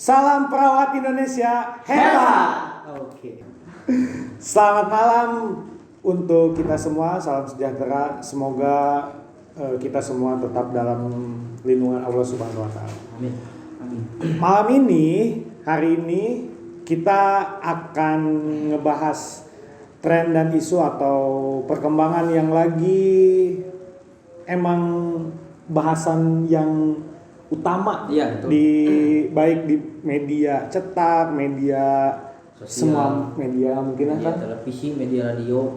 Salam perawat Indonesia hebat. Oke. Selamat malam untuk kita semua. Salam sejahtera. Semoga kita semua tetap dalam lindungan Allah Subhanahu wa taala. Amin. Amin. Malam ini, hari ini kita akan ngebahas tren dan isu atau perkembangan yang lagi emang bahasan yang utama baik di media cetak, media sosial, semua media mungkin media televisi, media radio.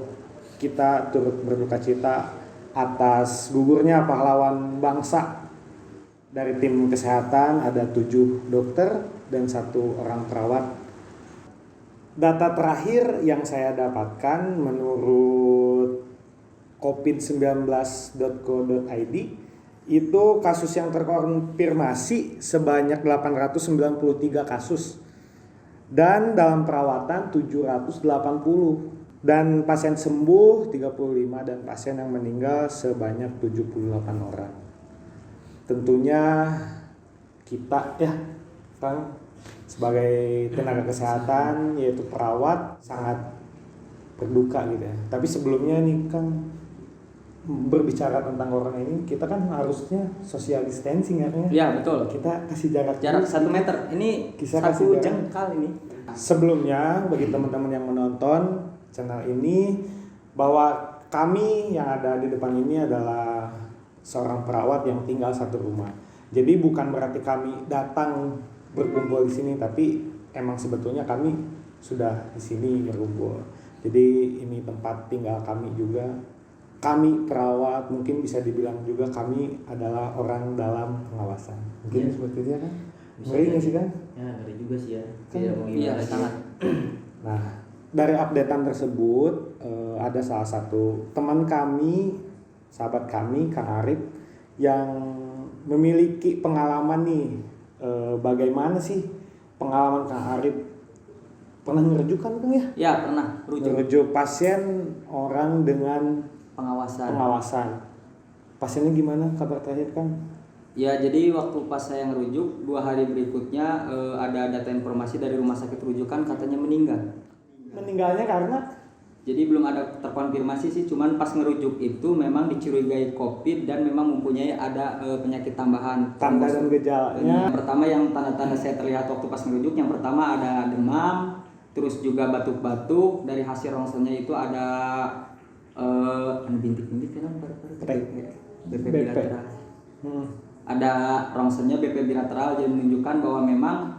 Kita turut berduka cita atas gugurnya pahlawan bangsa. Dari tim kesehatan ada 7 dokter dan 1 orang perawat. Data terakhir yang saya dapatkan menurut covid19.go.id itu kasus yang terkonfirmasi sebanyak 893 kasus dan dalam perawatan 780 dan pasien sembuh 35 dan pasien yang meninggal sebanyak 78 orang. Tentunya kita Kang sebagai tenaga kesehatan yaitu perawat sangat berduka gitu ya. Tapi sebelumnya nih Kang, berbicara tentang corona ini, kita kan harusnya social distancing ya. Ya betul. Kita kasih jarak 1 meter. Ini kisah 1 jengkal ini. Sebelumnya bagi teman-teman yang menonton channel ini, bahwa kami yang ada di depan ini adalah seorang perawat yang tinggal satu rumah. Jadi bukan berarti kami datang berkumpul di sini, tapi emang sebetulnya kami sudah di sini berkumpul. Jadi ini tempat tinggal kami juga. Kami perawat, mungkin bisa dibilang juga kami adalah orang dalam pengawasan. Mungkin seperti itu ya kan? Ngeri nggak sih kan? Ya ngeri juga sih ya. Iya, sangat. Nah, dari updatean tersebut ada salah satu teman kami, sahabat kami, Kang Arif, yang memiliki pengalaman nih. Bagaimana sih pengalaman Kang Arif? Pernah ngerujuk kan Kang ya? Ya pernah ngerujuk pasien orang dengan pengawasan. Pasiennya gimana kabar terakhir Kang? Ya jadi waktu pas saya ngerujuk 2 hari berikutnya ada data informasi dari rumah sakit rujukan katanya meninggal. Meninggalnya karena? Jadi belum ada terkonfirmasi sih, cuman pas ngerujuk itu memang dicurigai COVID dan memang mempunyai ada penyakit tambahan. Tanda dan gejalanya? Yang pertama yang tanda-tanda saya terlihat waktu pas ngerujuk, yang pertama ada demam, terus juga batuk-batuk. Dari hasil ronsennya itu ada bintik-bintik kan BP bilateral. Ada ronsennya BP bilateral, jadi menunjukkan bahwa memang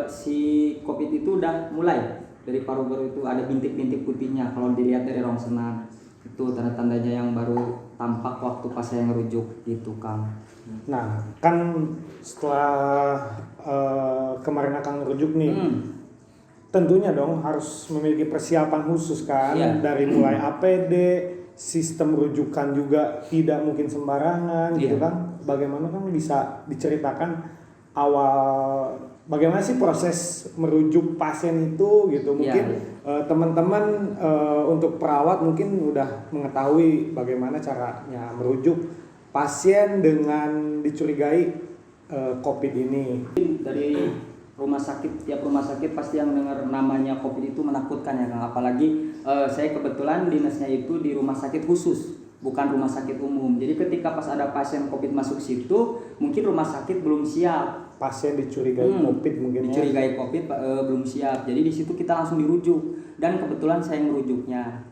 si COVID itu udah mulai dari paru-paru itu ada bintik-bintik putihnya kalau dilihat dari rongsenan. Itu tanda-tandanya yang baru tampak waktu pas saya ngerujuk gitu Kang. Nah kan setelah kemarin Kang ngerujuk nih, tentunya dong harus memiliki persiapan khusus kan, dari mulai APD, sistem rujukan juga tidak mungkin sembarangan gitu kan. Bagaimana Kang bisa diceritakan awal bagaimana sih proses merujuk pasien itu gitu? Mungkin teman-teman untuk perawat mungkin udah mengetahui bagaimana caranya merujuk pasien dengan dicurigai COVID ini. Dari tiap rumah sakit pasti yang dengar namanya COVID itu menakutkan ya Kang. Apalagi saya kebetulan dinasnya itu di rumah sakit khusus, bukan rumah sakit umum. Jadi ketika pas ada pasien COVID masuk situ, mungkin rumah sakit belum siap. Pasien dicurigai COVID mungkin dicurigai COVID belum siap. Jadi di situ kita langsung dirujuk dan kebetulan saya merujuknya.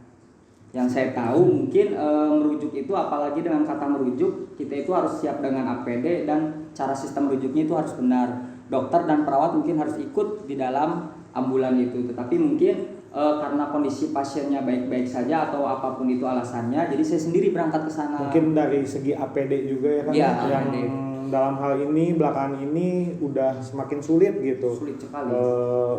Yang saya tahu mungkin merujuk itu, apalagi dengan kata merujuk, kita itu harus siap dengan APD dan cara sistem rujuknya itu harus benar. Dokter dan perawat mungkin harus ikut di dalam ambulan itu, tetapi mungkin karena kondisi pasiennya baik-baik saja atau apapun itu alasannya, jadi saya sendiri berangkat ke sana. Mungkin dari segi APD juga ya kan, yang APD. Dalam hal ini belakangan ini udah semakin sulit gitu. Sulit sekali.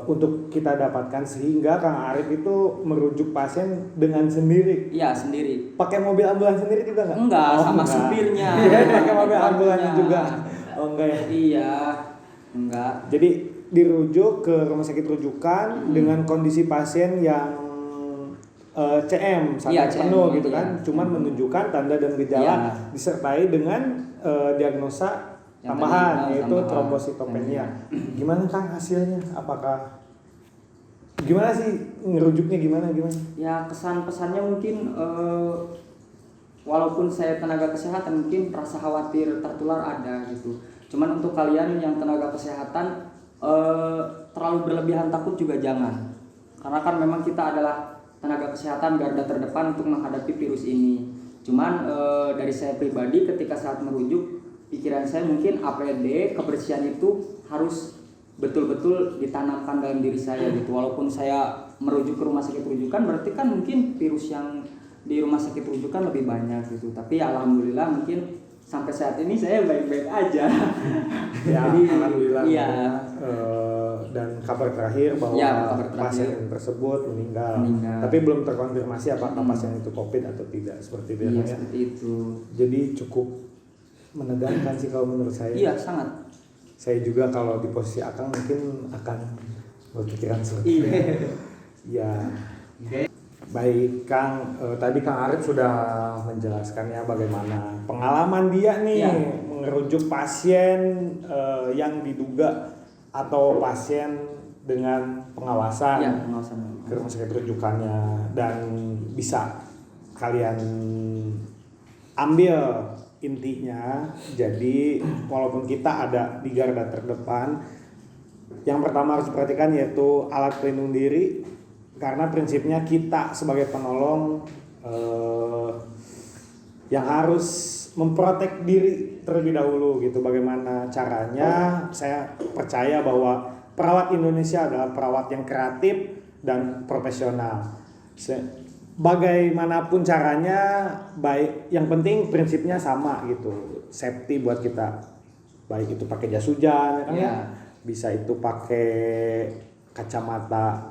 Untuk kita dapatkan, sehingga Kang Arif itu merujuk pasien dengan sendiri. Iya, sendiri. Pakai mobil ambulans sendiri juga nggak? Enggak, sama supirnya. Iya, pakai mobil ambulansnya juga. Oh enggak ya? Iya. Enggak. Jadi dirujuk ke rumah sakit rujukan dengan kondisi pasien yang CM sadar penuh gitu kan, cuman menunjukkan tanda dan gejala disertai dengan diagnosa tambahan yaitu trombositopenia. Gimana Kang hasilnya? Apakah gimana sih ngerujuknya gimana? Ya kesan pesannya mungkin walaupun saya tenaga kesehatan mungkin rasa khawatir tertular ada gitu. Cuman untuk kalian yang tenaga kesehatan terlalu berlebihan takut juga jangan. Karena kan memang kita adalah tenaga kesehatan garda terdepan untuk menghadapi virus ini. Cuman dari saya pribadi ketika saat merujuk, pikiran saya mungkin APD kebersihan itu harus betul-betul ditanamkan dalam diri saya gitu. Walaupun saya merujuk ke rumah sakit rujukan, berarti kan mungkin virus yang di rumah sakit rujukan lebih banyak gitu. Tapi alhamdulillah mungkin sampai saat ini saya baik-baik aja. Ya, jadi alhamdulillah. Iya. Dan kabar terakhir bahwa pasien tersebut meninggal. Tapi belum terkonfirmasi apakah pasien itu COVID atau tidak seperti itu. Iya, seperti itu. Jadi cukup menegangkan sih kalau menurut saya. Iya, sangat. Saya juga kalau di posisi Akang mungkin akan berpikiran seperti itu. Ya. Baik Kang, tadi Kang Arif sudah menjelaskan ya bagaimana pengalaman dia nih mengerujuk pasien yang diduga atau pasien dengan pengawasan ke rumah sakit rujukannya, dan bisa kalian ambil intinya. Jadi walaupun kita ada di garda terdepan, yang pertama harus diperhatikan yaitu alat pelindung diri, karena prinsipnya kita sebagai penolong yang harus memprotek diri terlebih dahulu gitu. Bagaimana caranya? Saya percaya bahwa perawat Indonesia adalah perawat yang kreatif dan profesional. Bagaimanapun caranya, baik, yang penting prinsipnya sama gitu. Safety buat kita, baik itu pakai jas hujan, bisa itu pakai kacamata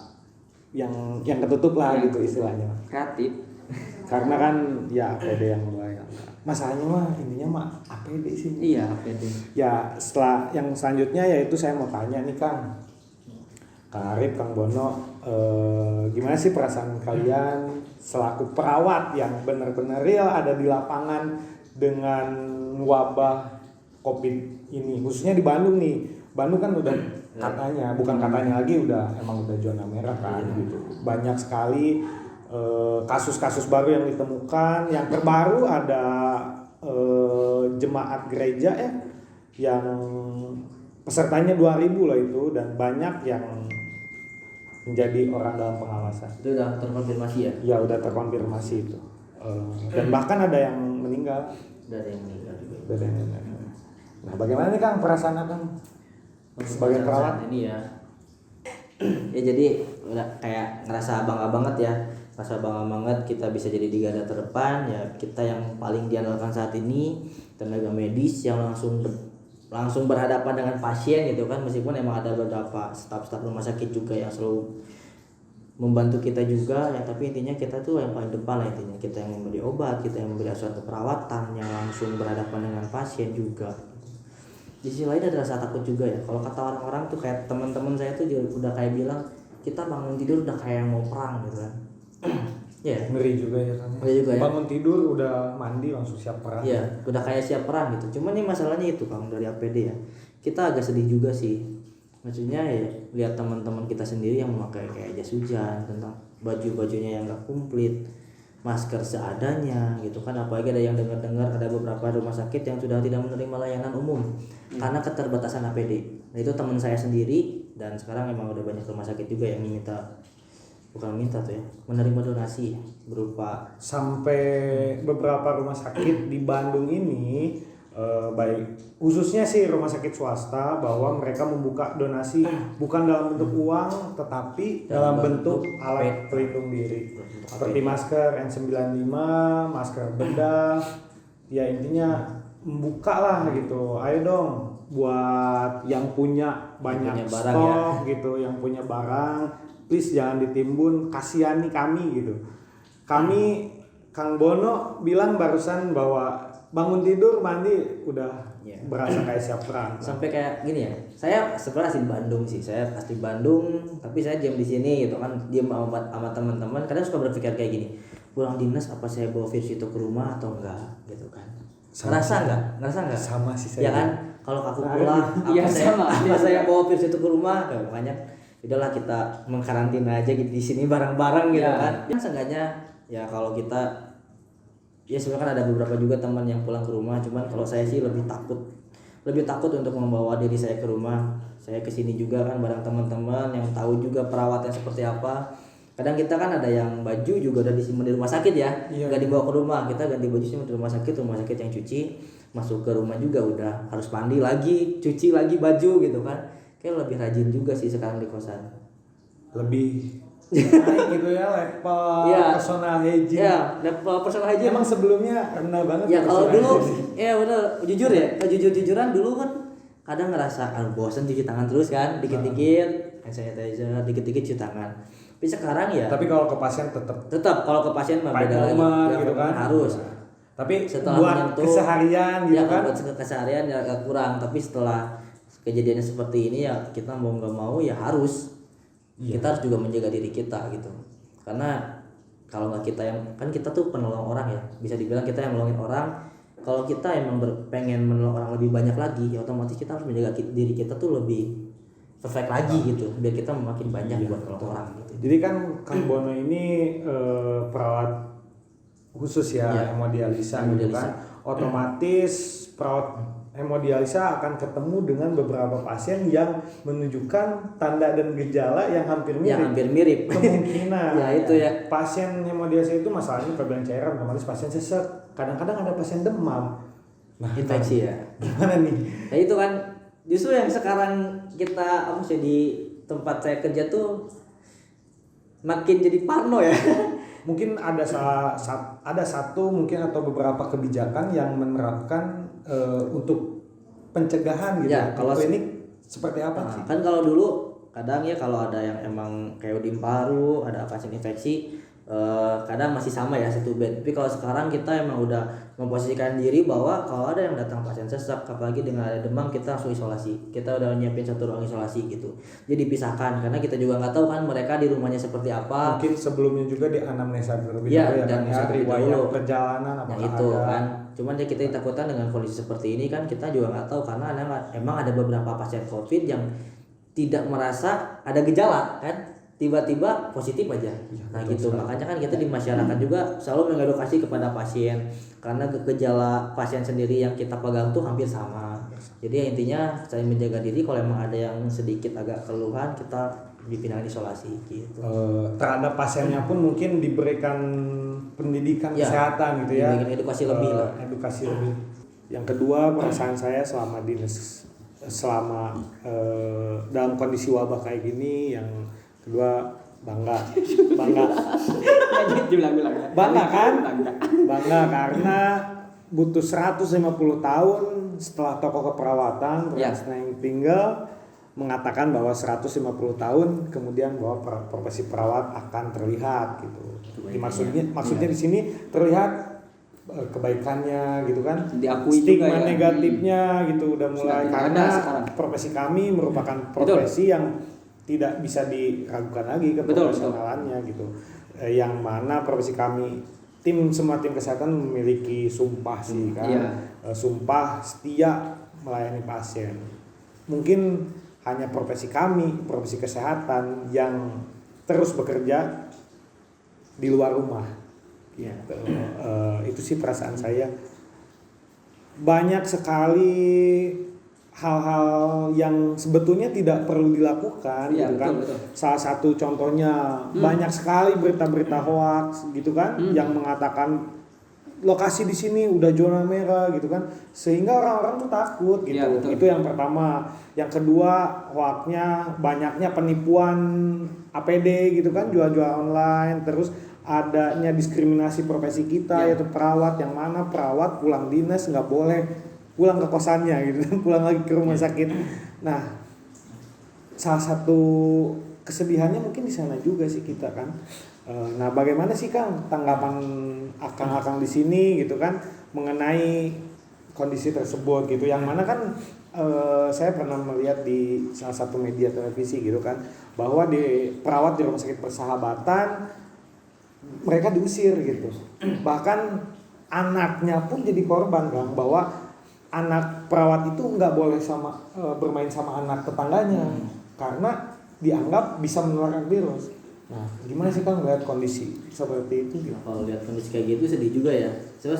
yang ketutup lah gitu istilahnya. Kreatif. Karena kan ya APD yang mulai. Masalahnya mah intinya mah APD sih. Iya, APD. Ya setelah yang selanjutnya yaitu saya mau tanya nih Kang Arif, Kang Bono, gimana sih perasaan kalian selaku perawat yang benar-benar real ada di lapangan dengan wabah COVID ini, khususnya di Bandung nih. Bandung kan udah katanya, bukan katanya lagi, emang udah zona merah kan gitu. Banyak sekali kasus-kasus baru yang ditemukan. Yang terbaru ada jemaat gereja ya yang pesertanya 2.000 lah itu, dan banyak yang menjadi orang dalam pengawasan. Itu udah terkonfirmasi ya? Ya udah terkonfirmasi itu. Dan bahkan ada yang meninggal. Ada yang meninggal juga. Nah, bagaimana nih Kang perasaan Kang sebagai perawat ini ya? Ya jadi udah kayak ngerasa bangga banget ya. Rasa bangga banget kita bisa jadi di garda terdepan ya, kita yang paling diandalkan saat ini, tenaga medis yang langsung berhadapan dengan pasien gitu kan. Meskipun emang ada beberapa staf-staf rumah sakit juga yang selalu membantu kita juga ya, tapi intinya kita tuh yang paling depan lah intinya. Kita yang memberi obat, kita yang memberi asuhan perawatan, yang langsung berhadapan dengan pasien juga. Di sisi lain ada rasa takut juga ya. Kalau kata orang-orang tuh kayak teman-teman saya tuh juga udah kayak bilang, kita bangun tidur udah kayak mau perang gitu kan. Ya, ngeri juga ya Kang. Ngeri juga ya. Bangun tidur udah mandi langsung siap perang. Iya, udah kayak siap perang gitu. Cuman nih masalahnya itu Kang, dari APD ya. Kita agak sedih juga sih. Maksudnya ya lihat teman-teman kita sendiri yang memakai kayak jas hujan, tentang baju-bajunya yang enggak komplit, masker seadanya gitu kan. Apalagi ada yang dengar-dengar ada beberapa rumah sakit yang sudah tidak menerima layanan umum karena keterbatasan APD. Nah, itu teman saya sendiri, dan sekarang emang udah banyak rumah sakit juga yang menerima donasi berupa, sampai beberapa rumah sakit di Bandung ini baik khususnya sih rumah sakit swasta, bahwa mereka membuka donasi bukan dalam bentuk uang tetapi dalam bentuk alat pelindung diri seperti masker N95, masker bedah, ya intinya membuka lah gitu. Ayo dong buat yang punya banyak barang stok ya, gitu, yang punya barang, please jangan ditimbun, kasihani kami gitu. Kami Kang Bono bilang barusan bahwa bangun tidur mandi udah berasa kayak siap perang. Sampai kayak gini ya. Saya sebenarnya asli Bandung sih. Saya asli Bandung, tapi saya diam di sini gitu kan, diam sama teman-teman. Kadang suka berpikir kayak gini. pulang dinas apa saya bawa virus itu ke rumah atau enggak gitu kan. Ngerasa enggak? Sama sih saya. Ya kan, kalau aku pulang Iya, apa saya bawa virus itu ke rumah, ya, makanya udahlah kita mengkarantina aja gitu di sini bareng-bareng gitu kan. Ya seenggaknya ya kalau kita ya sebenarnya kan ada beberapa juga teman yang pulang ke rumah, cuman kalau saya sih lebih takut untuk membawa diri saya ke rumah. Saya kesini juga kan bareng teman-teman yang tahu juga perawatnya seperti apa. Kadang kita kan ada yang baju juga udah disimpan di rumah sakit ya, nggak dibawa ke rumah, kita ganti baju simpan di rumah sakit yang cuci, masuk ke rumah juga udah harus mandi lagi, cuci lagi baju gitu kan. Kayak lebih rajin juga sih sekarang di kosan. Lebih naik gitu ya level personal hygiene. Ya, level personal hygiene emang sebelumnya rendah banget. Ya kalau personal dulu hygiene. ya bener jujur ya, jujur-jujuran dulu kan kadang ngerasa bosan cuci tangan terus kan, dikit-dikit hand sanitizer, dikit-dikit cuci tangan. Tapi sekarang ya. Tapi kalau ke pasien tetap Kalau ke pasien mah beda lagi. ya, gitu kan Harus. Tapi setelah buat menyentuh, keseharian gitu ya, kan. Buat keseharian ya agak kurang. Tapi setelah kejadiannya seperti ini ya kita mau nggak mau ya harus. Kita harus juga menjaga diri kita gitu. Karena kalau nggak kita yang kan kita tuh penolong orang ya. Bisa dibilang kita yang nolongin orang. Kalau kita emang pengen menolong orang lebih banyak lagi, ya otomatis kita harus menjaga diri kita tuh lebih perfect lagi gitu, biar kita makin banyak buat nolong orang gitu. Jadi kan Kang Bono ini perawat khusus ya, hemodialisa gitu kan. Otomatis perawat hemodialisa akan ketemu dengan beberapa pasien yang menunjukkan tanda dan gejala yang hampir mirip. Kemungkinan ya itu ya. Pasien hemodialisa itu masalahnya kelebihan cairan, otomatis pasien sesek. Kadang-kadang ada pasien demam. Nah, infeksi ya. Gimana nih? Nah itu kan justru yang sekarang kita di tempat saya kerja tuh makin jadi parno ya. Mungkin ada satu mungkin atau beberapa kebijakan yang menerapkan untuk pencegahan gitu. Ya, kalau klinik seperti apa sih? Kan kalau dulu kadang ya kalau ada yang emang kayak udim paru, ada pasien infeksi, kadang masih sama ya satu bed. Tapi kalau sekarang kita emang udah memposisikan diri bahwa kalau ada yang datang pasien sesak, apalagi dengan ada demam, kita langsung isolasi. Kita udah nyiapin satu ruang isolasi gitu. Jadi dipisahkan karena kita juga nggak tahu kan mereka di rumahnya seperti apa. Mungkin sebelumnya juga di anamnesa terlebih dahulu dan riwayat perjalanan apakah itu ada. Kan. Cuman ya kita takutkan dengan kondisi seperti ini kan kita juga nggak tahu karena emang ada beberapa pasien COVID yang tidak merasa ada gejala kan, tiba-tiba positif aja. Nah gitu sekali. Makanya kan kita di masyarakat juga selalu mengedukasi kepada pasien karena gejala pasien sendiri yang kita pegang tuh hampir sama. Jadi ya intinya saya menjaga diri, kalau emang ada yang sedikit agak keluhan kita dipindahkan isolasi gitu. Terhadap pasiennya pun mungkin diberikan pendidikan kesehatan gitu ya. Diberikan edukasi lebih lah. Edukasi lebih. Yang kedua, perasaan saya selama dalam kondisi wabah kayak gini, yang kedua bangga kan? Bangga karena butuh 150 tahun setelah tokoh keperawatan yang tinggal mengatakan bahwa 150 tahun kemudian bahwa profesi perawat akan terlihat gitu. Maksudnya di sini terlihat kebaikannya gitu kan, diakui stigma juga negatifnya gitu udah mulai karena profesi kami merupakan profesi yang tidak bisa diragukan lagi keprofesionalannya gitu. Yang mana profesi kami semua tim kesehatan memiliki sumpah sih kan, sumpah setia melayani pasien. Mungkin hanya profesi kami, profesi kesehatan yang terus bekerja di luar rumah. Gitu. Itu sih perasaan saya. Banyak sekali hal-hal yang sebetulnya tidak perlu dilakukan gitu kan. Betul. Salah satu contohnya banyak sekali berita-berita hoax gitu kan yang mengatakan lokasi di sini udah zona merah gitu kan, sehingga orang-orang tuh takut gitu. Itu yang pertama. Yang kedua, hoaxnya banyaknya penipuan APD gitu kan, jual-jual online, terus adanya diskriminasi profesi kita yaitu perawat, yang mana perawat pulang dinas nggak boleh pulang ke kosannya gitu, pulang lagi ke rumah sakit. Nah, salah satu kesedihannya mungkin di sana juga sih kita kan. Nah, bagaimana sih Kang tanggapan akang-akang di sini gitu kan mengenai kondisi tersebut gitu, yang mana kan saya pernah melihat di salah satu media televisi gitu kan bahwa di perawat di rumah sakit Persahabatan mereka diusir gitu. Bahkan anaknya pun jadi korban kan, bahwa anak perawat itu nggak boleh bermain sama anak tetangganya karena dianggap bisa menularkan virus. Nah, gimana sih Kang melihat kondisi seperti itu? Kalau lihat kondisi kayak gitu sedih juga ya. Saya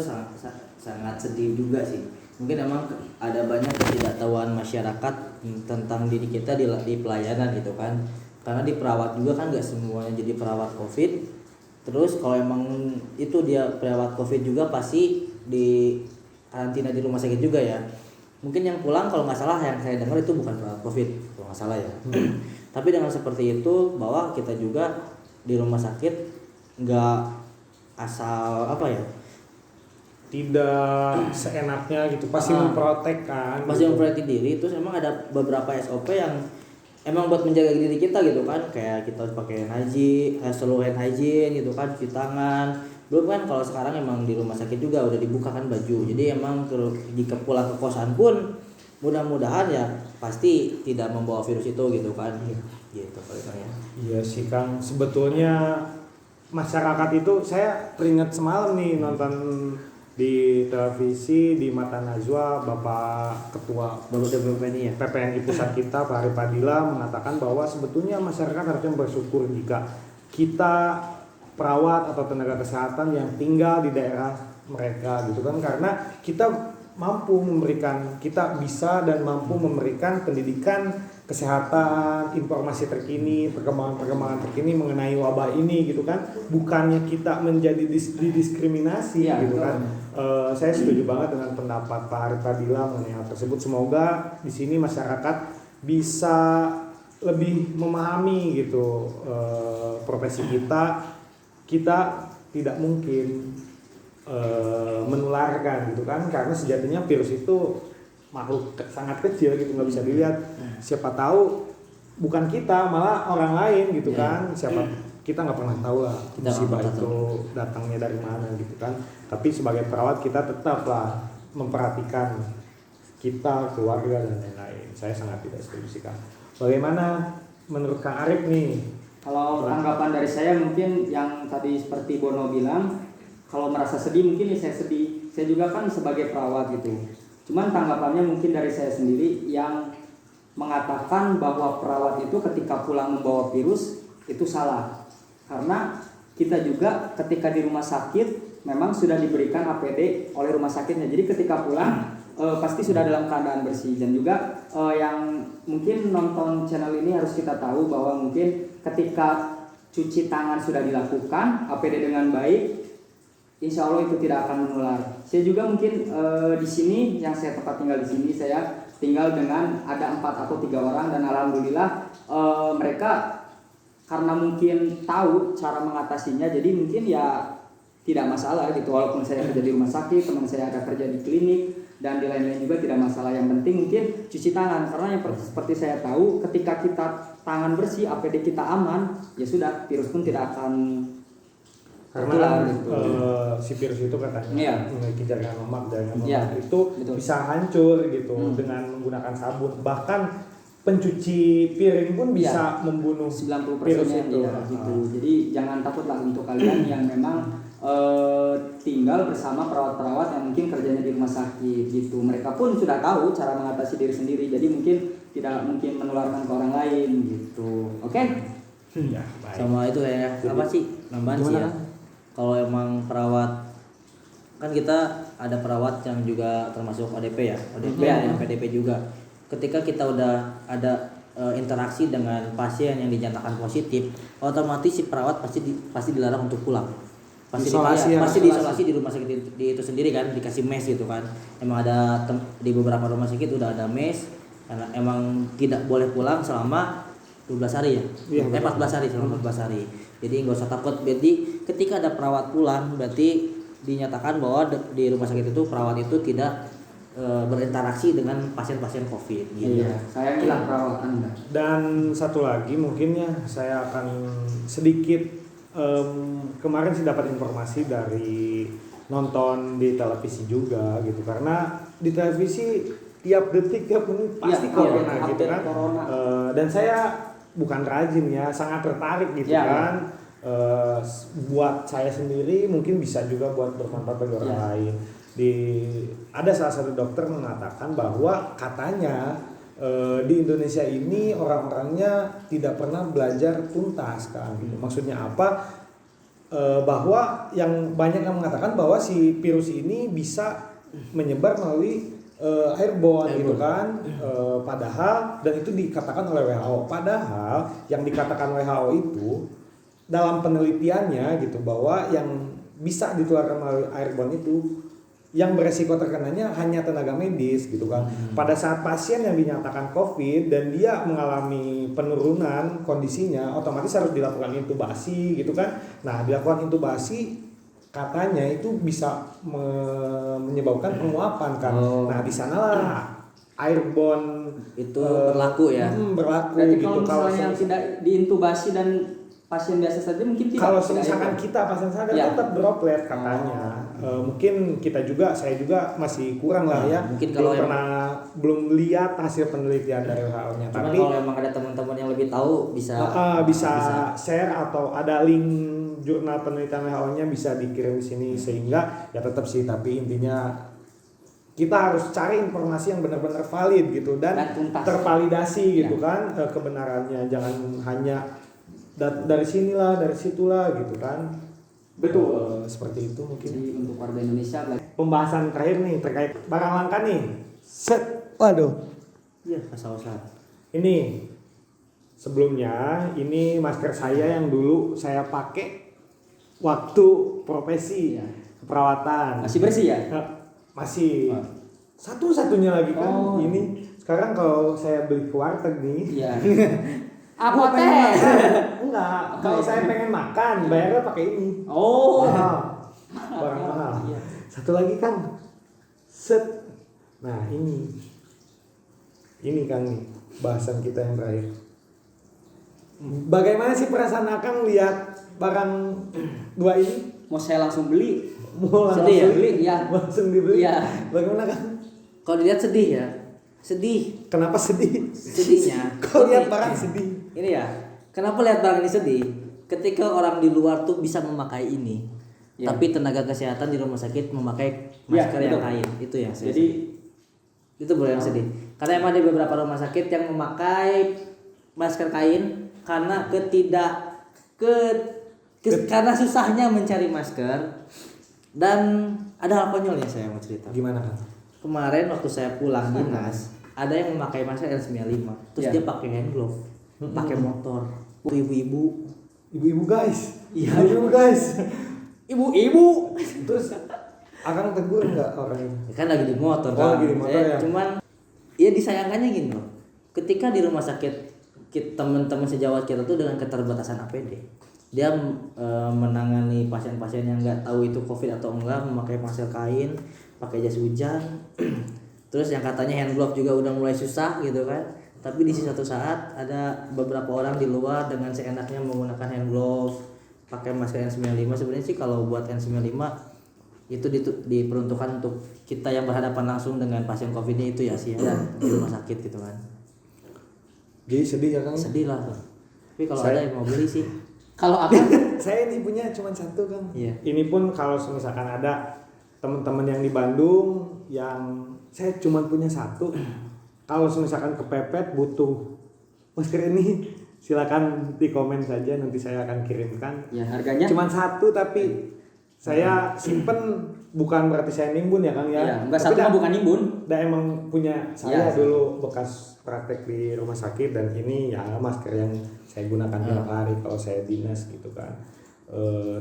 sangat sedih juga sih. Mungkin emang ada banyak ketidaktahuan masyarakat tentang diri kita di pelayanan gitu kan. Karena di perawat juga kan nggak semuanya jadi perawat COVID. Terus kalau emang itu dia perawat COVID juga pasti di karantina di rumah sakit juga ya. Mungkin yang pulang kalau nggak salah yang saya dengar itu bukan perawat COVID kalau nggak salah ya. Tapi dengan seperti itu bahwa kita juga di rumah sakit nggak asal apa ya, tidak seenaknya gitu, pasti memprotek kan, pasti gitu. memprotek diri. Terus emang ada beberapa SOP yang emang buat menjaga diri kita gitu kan, kayak kita harus pakai selalu hand hygiene gitu kan, cuci tangan. Belum kan kalau sekarang emang di rumah sakit juga udah dibuka kan baju, jadi emang jika pulang ke kosan pun mudah-mudahan ya pasti tidak membawa virus itu gitu kan. Gitu paling ya. Iya sih Kang, sebetulnya masyarakat itu, saya teringat semalam nih nonton di televisi di Mata Najwa, Bapak Ketua PPNI ya, PPNI pusat kita Pak Ari Padilla mengatakan bahwa sebetulnya masyarakat harusnya bersyukur jika kita perawat atau tenaga kesehatan yang tinggal di daerah mereka gitu kan, karena kita bisa dan mampu memberikan pendidikan kesehatan, informasi terkini, perkembangan terkini mengenai wabah ini gitu kan, bukannya kita menjadi didiskriminasi ya, gitu kan. Saya setuju banget dengan pendapat Pak Ari Padilla mengenai hal tersebut. Semoga di sini masyarakat bisa lebih memahami gitu profesi kita tidak mungkin menularkan gitu kan, karena sejatinya virus itu makhluk sangat kecil gitu, nggak bisa dilihat. Siapa tahu bukan kita, malah orang lain gitu kan. Kita nggak pernah tahu lah musibah itu datangnya dari mana gitu kan. Tapi sebagai perawat kita tetaplah memperhatikan kita, keluarga dan lain-lain. Saya sangat tidak setuju sih Kang. Bagaimana menurut Kang Arif nih? Kalau tanggapan dari saya mungkin yang tadi seperti Bono bilang, kalau merasa sedih mungkin ya saya sedih. Saya juga kan sebagai perawat gitu. Cuman tanggapannya mungkin dari saya sendiri yang mengatakan bahwa perawat itu ketika pulang membawa virus itu salah. Karena kita juga ketika di rumah sakit memang sudah diberikan APD oleh rumah sakitnya. Jadi ketika pulang pasti sudah dalam keadaan bersih. Dan juga yang mungkin nonton channel ini harus kita tahu bahwa mungkin ketika cuci tangan sudah dilakukan, APD dengan baik, insya Allah itu tidak akan menular. Saya juga mungkin di sini yang saya tempat tinggal di sini, saya tinggal dengan ada 4 atau 3 orang, dan alhamdulillah mereka karena mungkin tahu cara mengatasinya, jadi mungkin ya tidak masalah gitu. Walaupun saya kerja di rumah sakit, teman saya ada kerja di klinik dan di lain-lain juga tidak masalah. Yang penting mungkin cuci tangan, karena yang seperti saya tahu ketika kita tangan bersih, APD kita aman, ya sudah, virus pun tidak akan karena si virus itu katanya memiliki jaringan lemak, itu betul, bisa hancur gitu dengan menggunakan sabun. Bahkan pencuci piring pun bisa membunuh 90% virus itu. Gitu. Jadi jangan takutlah untuk kalian yang memang tinggal bersama perawat-perawat yang mungkin kerjanya di rumah sakit gitu. Mereka pun sudah tahu cara mengatasi diri sendiri. Jadi mungkin tidak mungkin menularkan ke orang lain gitu. Oke? Ya, baik. Sama itu kayak apa sih nambahan sih ya. Kalau emang perawat kan kita ada perawat yang juga termasuk ODP ya, yang PDP juga. Ketika kita udah ada interaksi dengan pasien yang dinyatakan positif, otomatis si perawat pasti dilarang untuk pulang. Pasti diisolasi di rumah sakit itu sendiri kan, dikasih mes gitu kan. Emang ada di beberapa rumah sakit udah ada mes, karena emang tidak boleh pulang selama 12 hari ya. 14 hari selama 14 hari. Jadi nggak usah takut. Berarti ketika ada perawat pulang, berarti dinyatakan bahwa di rumah sakit itu perawat itu tidak berinteraksi dengan pasien-pasien COVID. Gitu. Iya, sayangilah perawat Anda. Dan satu lagi mungkinnya saya akan sedikit kemarin sih dapat informasi dari nonton di televisi juga gitu, karena di televisi tiap detik tiap menit pasti corona gitu kan. Dan saya bukan rajin ya, sangat tertarik gitu kan. buat saya sendiri mungkin bisa juga buat bermanfaat bagi orang lain. Ada salah satu dokter mengatakan bahwa katanya di Indonesia ini orang-orangnya tidak pernah belajar tuntas kan. Maksudnya apa? Bahwa yang banyak yang mengatakan bahwa si virus ini bisa menyebar melalui airborne gitu kan, padahal dan itu dikatakan oleh WHO. Padahal yang dikatakan WHO itu dalam penelitiannya gitu bahwa yang bisa ditularkan melalui airborne itu yang beresiko terkenanya hanya tenaga medis gitu kan. Pada saat pasien yang dinyatakan COVID dan dia mengalami penurunan kondisinya, otomatis harus dilakukan intubasi gitu kan. Nah, dilakukan intubasi katanya itu bisa menyebabkan penguapan kan. Nah, di sanalah airborne itu berlaku ya. Berlaku. Berarti gitu. kalau misalnya tidak diintubasi dan pasien biasa saja mungkin tidak. Kalau misalkan kita pasien sadar tetap droplet katanya. Mungkin saya juga masih kurang lah ya. Mungkin kalau belum lihat hasil penelitian dari WHO-nya. Tapi kalau memang ada teman-teman yang lebih tahu bisa share atau ada link jurnal penelitian WHO-nya bisa dikirim di sini sehingga ya tetap sih, tapi intinya kita harus cari informasi yang benar-benar valid gitu dan tervalidasi gitu kan kebenarannya, jangan hanya dari sinilah dari situlah gitu kan. Betul. Seperti itu mungkin. Jadi untuk warga Indonesia Pembahasan terakhir nih terkait barang langka nih. Waduh. Iya, asal-asal. Ini sebelumnya ini masker saya yang dulu saya pakai waktu profesi keperawatan. masih bersih ya? Masih. Satu-satunya lagi kan ini. Sekarang kalau saya beli ke warteg nih. Iya. Apa teh? Enggak. Kalau saya pengen makan, bayarnya pakai ini. Barang mahal. Satu lagi kan. Nah, ini Kang nih bahasan kita yang terakhir. Bagaimana sih perasaan Akang lihat barang dua ini? Mau saya langsung beli? Sedih ya? Beli ya. Langsung dibeli. Iya. Bagaimana Kang? Kalau dilihat sedih ya. Sedih. Kenapa sedih? Sedihnya. Kalau lihat barang sedih. Ini ya. Kenapa lihat barang ini sedih? Ketika orang di luar tuh bisa memakai ini. Tapi tenaga kesehatan di rumah sakit memakai masker yang kain. Itu yang saya itu boleh yang sedih. Karena emang ada beberapa rumah sakit yang memakai masker kain karena karena susahnya mencari masker. Dan ada hal konyol yang saya mau cerita. Gimana Kang? Kemarin waktu saya pulang dinas, ada yang memakai masker N95. Terus dia pakai hand glove, pakai motor. Ibu-ibu guys. Iya. Ibu guys. Ibu-ibu. Terus Akang tegur enggak orang ini? Kan lagi di motor kan. Lagi di motor ya. Cuman ya disayangkannya gini loh. Ketika di rumah sakit teman-teman sejawat kita tuh dengan keterbatasan APD, dia menangani pasien-pasien yang nggak tahu itu COVID atau enggak, memakai masker kain, pakai jas hujan. Terus yang katanya hand glove juga udah mulai susah gitu kan. Tapi di satu saat ada beberapa orang di luar dengan seenaknya menggunakan hand glove, pakai masker N95. Sebenarnya sih kalau buat N95 itu diperuntukkan untuk kita yang berhadapan langsung dengan pasien COVID ini itu ya sih ya di rumah sakit gitu kan. Jadi sedih ya Kang? Sedih lah Kang. Tapi kalau ada yang mau beli sih. Kalau apa? Saya ini punya cuma satu Kang. Iya. Ini pun kalau misalkan ada teman-teman yang di Bandung yang saya cuma punya satu. Kalau misalkan kepepet butuh masker ini, silakan di komen saja, nanti saya akan kirimkan. Ya harganya? Cuma satu tapi saya simpen, bukan berarti saya nimbun ya Kang ya. Iya, enggak satu mah bukan nimbun. Dan emang punya saya dulu bekas praktek di rumah sakit dan ini ya masker yang saya gunakan tiap hari kalau saya dinas gitu kan.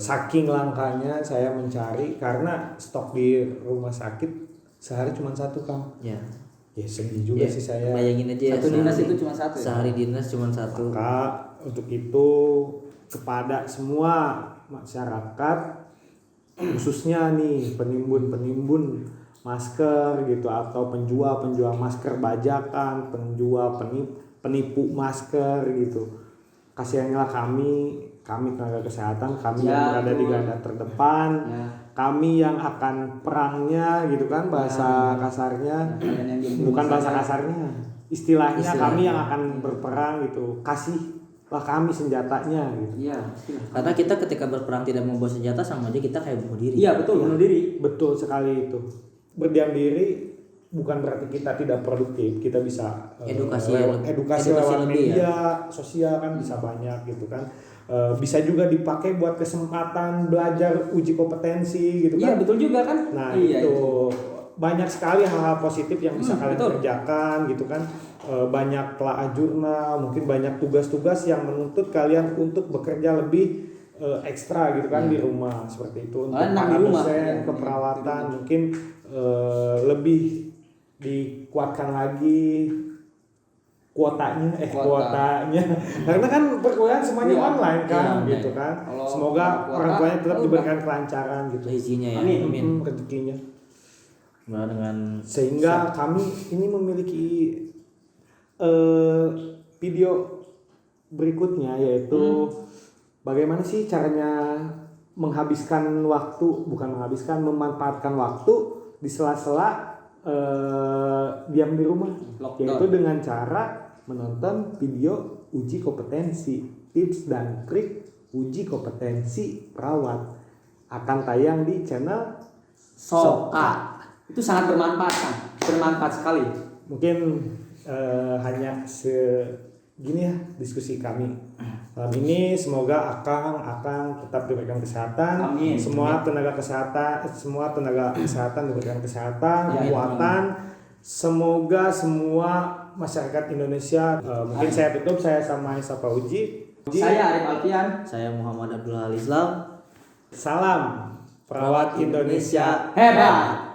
Saking langkanya saya mencari karena stok di rumah sakit sehari cuma satu Kang. Ya. Ya sedih juga sih saya. Bayangin aja satu dinas itu cuma satu. Sehari dinas cuma satu. Maka untuk itu kepada semua masyarakat khususnya nih penimbun masker gitu atau penjual masker bajakan, penipu masker gitu. Kasihannya kami tenaga kesehatan, kami yang berada di garda terdepan, kami yang akan perangnya gitu kan bahasa kasarnya, bukan bahasa kasarnya, istilahnya kami yang akan berperang gitu. lah kami senjatanya gitu. Iya, pastilah. Karena kita ketika berperang tidak membawa senjata sama aja kita kayak bunuh diri. Iya, betul, bunuh diri. Betul sekali itu. Berdiam diri bukan berarti kita tidak produktif. Kita bisa Edukasi lewat lebih media sosial kan bisa banyak gitu kan. Bisa juga dipakai buat kesempatan belajar uji kompetensi gitu Iya, kan. betul juga kan? Nah, iya, itu banyak sekali hal-hal positif yang bisa kalian betul. kerjakan gitu kan. Banyak telaah jurnal, mungkin banyak tugas-tugas yang menuntut kalian untuk bekerja lebih ekstra gitu kan di rumah seperti itu. Untuk para dosen, keperawatan mungkin lebih dikuatkan lagi kuotanya karena kan perkuliahan semuanya online kan gitu kan. Semoga orang tuanya tetap diberikan kelancaran gitu Rezekinya ya. amin rezekinya. Nah, dengan Sehingga kami ini memiliki video berikutnya yaitu bagaimana sih caranya memanfaatkan waktu di sela-sela diam di rumah, yaitu dengan cara menonton video uji kompetensi, tips dan trik uji kompetensi perawat akan tayang di channel Soka. Itu sangat bermanfaat sekali. Mungkin hanya segini ya diskusi kami malam ini. Semoga Akang tetap diberikan kesehatan. Amin. Semua tenaga kesehatan diberikan kesehatan, kekuatan. Semoga semua masyarakat Indonesia. Mungkin saya tutup, saya sama Isa Pauji. Saya Arif Alfian. saya Muhammad Abdullah Islam. Salam perawat Indonesia Hebat.